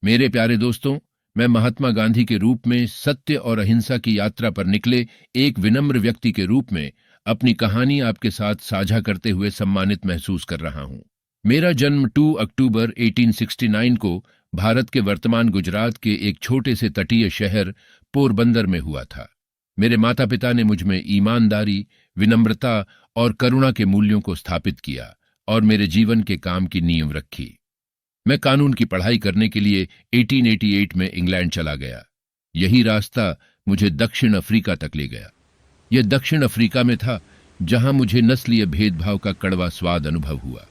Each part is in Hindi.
मेरे प्यारे दोस्तों, मैं महात्मा गांधी के रूप में सत्य और अहिंसा की यात्रा पर निकले एक विनम्र व्यक्ति के रूप में अपनी कहानी आपके साथ साझा करते हुए सम्मानित महसूस कर रहा हूं। मेरा जन्म 2 अक्टूबर 1869 को भारत के वर्तमान गुजरात के एक छोटे से तटीय शहर पोरबंदर में हुआ था। मेरे माता पिता ने मुझ में ईमानदारी, विनम्रता और करुणा के मूल्यों को स्थापित किया और मेरे जीवन के काम की नींव रखी। मैं कानून की पढ़ाई करने के लिए 1888 में इंग्लैंड चला गया। यही रास्ता मुझे दक्षिण अफ्रीका तक ले गया। यह दक्षिण अफ्रीका में था जहां मुझे नस्लीय भेदभाव का कड़वा स्वाद अनुभव हुआ।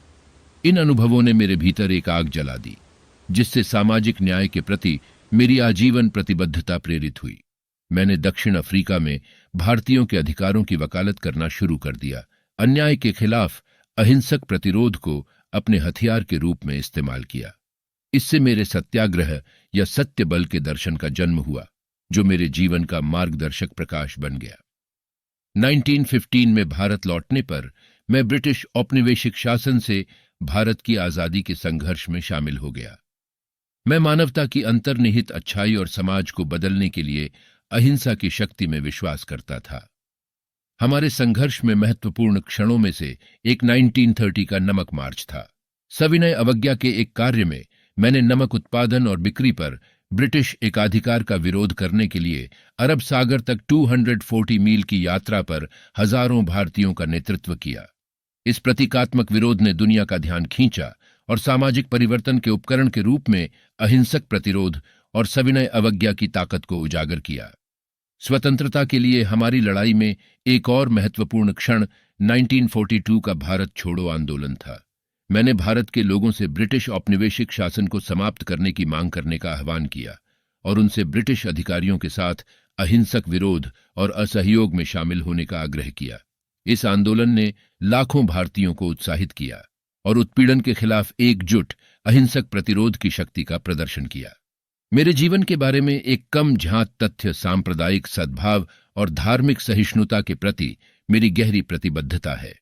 इन अनुभवों ने मेरे भीतर एक आग जला दी, जिससे सामाजिक न्याय के प्रति मेरी आजीवन प्रतिबद्धता प्रेरित हुई। मैंने दक्षिण अफ्रीका में भारतीयों के अधिकारों की वकालत करना शुरू कर दिया। अन्याय के खिलाफ अहिंसक प्रतिरोध को अपने हथियार के रूप में इस्तेमाल किया। इससे मेरे सत्याग्रह या सत्य बल के दर्शन का जन्म हुआ, जो मेरे जीवन का मार्गदर्शक प्रकाश बन गया। 1915 में भारत लौटने पर मैं ब्रिटिश औपनिवेशिक शासन से भारत की आजादी के संघर्ष में शामिल हो गया। मैं मानवता की अंतर्निहित अच्छाई और समाज को बदलने के लिए अहिंसा की शक्ति में विश्वास करता था। हमारे संघर्ष में महत्वपूर्ण क्षणों में से एक 1930 का नमक मार्च था। सविनय अवज्ञा के एक कार्य में मैंने नमक उत्पादन और बिक्री पर ब्रिटिश एकाधिकार का विरोध करने के लिए अरब सागर तक 240 मील की यात्रा पर हजारों भारतीयों का नेतृत्व किया। इस प्रतीकात्मक विरोध ने दुनिया का ध्यान खींचा और सामाजिक परिवर्तन के उपकरण के रूप में अहिंसक प्रतिरोध और सविनय अवज्ञा की ताकत को उजागर किया। स्वतंत्रता के लिए हमारी लड़ाई में एक और महत्वपूर्ण क्षण 1942 का भारत छोड़ो आंदोलन था। मैंने भारत के लोगों से ब्रिटिश औपनिवेशिक शासन को समाप्त करने की मांग करने का आह्वान किया और उनसे ब्रिटिश अधिकारियों के साथ अहिंसक विरोध और असहयोग में शामिल होने का आग्रह किया। इस आंदोलन ने लाखों भारतीयों को उत्साहित किया और उत्पीड़न के खिलाफ एकजुट अहिंसक प्रतिरोध की शक्ति का प्रदर्शन किया। मेरे जीवन के बारे में एक कम झांत तथ्य सांप्रदायिक सद्भाव और धार्मिक सहिष्णुता के प्रति मेरी गहरी प्रतिबद्धता है।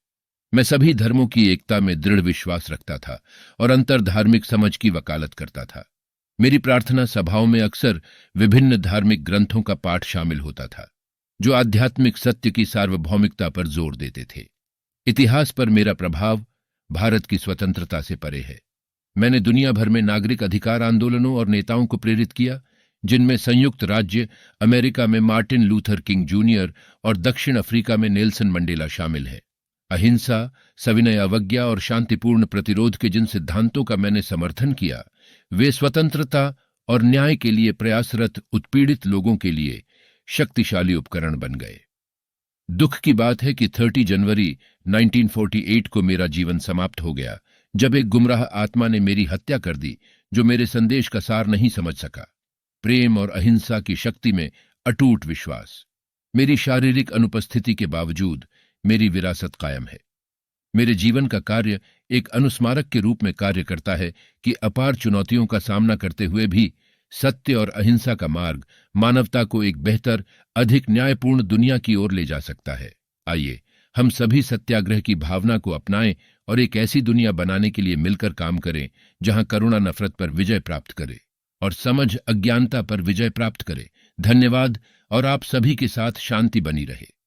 मैं सभी धर्मों की एकता में दृढ़ विश्वास रखता था और अंतर्धार्मिक समझ की वकालत करता था। मेरी प्रार्थना सभाओं में अक्सर विभिन्न धार्मिक ग्रंथों का पाठ शामिल होता था, जो आध्यात्मिक सत्य की सार्वभौमिकता पर जोर देते थे। इतिहास पर मेरा प्रभाव भारत की स्वतंत्रता से परे है। मैंने दुनिया भर में नागरिक अधिकार आंदोलनों और नेताओं को प्रेरित किया, जिनमें संयुक्त राज्य अमेरिका में मार्टिन लूथर किंग जूनियर और दक्षिण अफ्रीका में नेल्सन मंडेला शामिल है। अहिंसा, सविनय अवज्ञा और शांतिपूर्ण प्रतिरोध के जिन सिद्धांतों का मैंने समर्थन किया, वे स्वतंत्रता और न्याय के लिए प्रयासरत उत्पीड़ित लोगों के लिए शक्तिशाली उपकरण बन गए। दुख की बात है कि 30 जनवरी 1948 को मेरा जीवन समाप्त हो गया, जब एक गुमराह आत्मा ने मेरी हत्या कर दी, जो मेरे संदेश का सार नहीं समझ सका। प्रेम और अहिंसा की शक्ति में अटूट विश्वास। मेरी शारीरिक अनुपस्थिति के बावजूद मेरी विरासत कायम है। मेरे जीवन का कार्य एक अनुस्मारक के रूप में कार्य करता है कि अपार चुनौतियों का सामना करते हुए भी सत्य और अहिंसा का मार्ग मानवता को एक बेहतर, अधिक न्यायपूर्ण दुनिया की ओर ले जा सकता है। आइए हम सभी सत्याग्रह की भावना को अपनाएं और एक ऐसी दुनिया बनाने के लिए मिलकर काम करें जहां करुणा नफरत पर विजय प्राप्त करे और समझ अज्ञानता पर विजय प्राप्त करे। धन्यवाद और आप सभी के साथ शांति बनी रहे।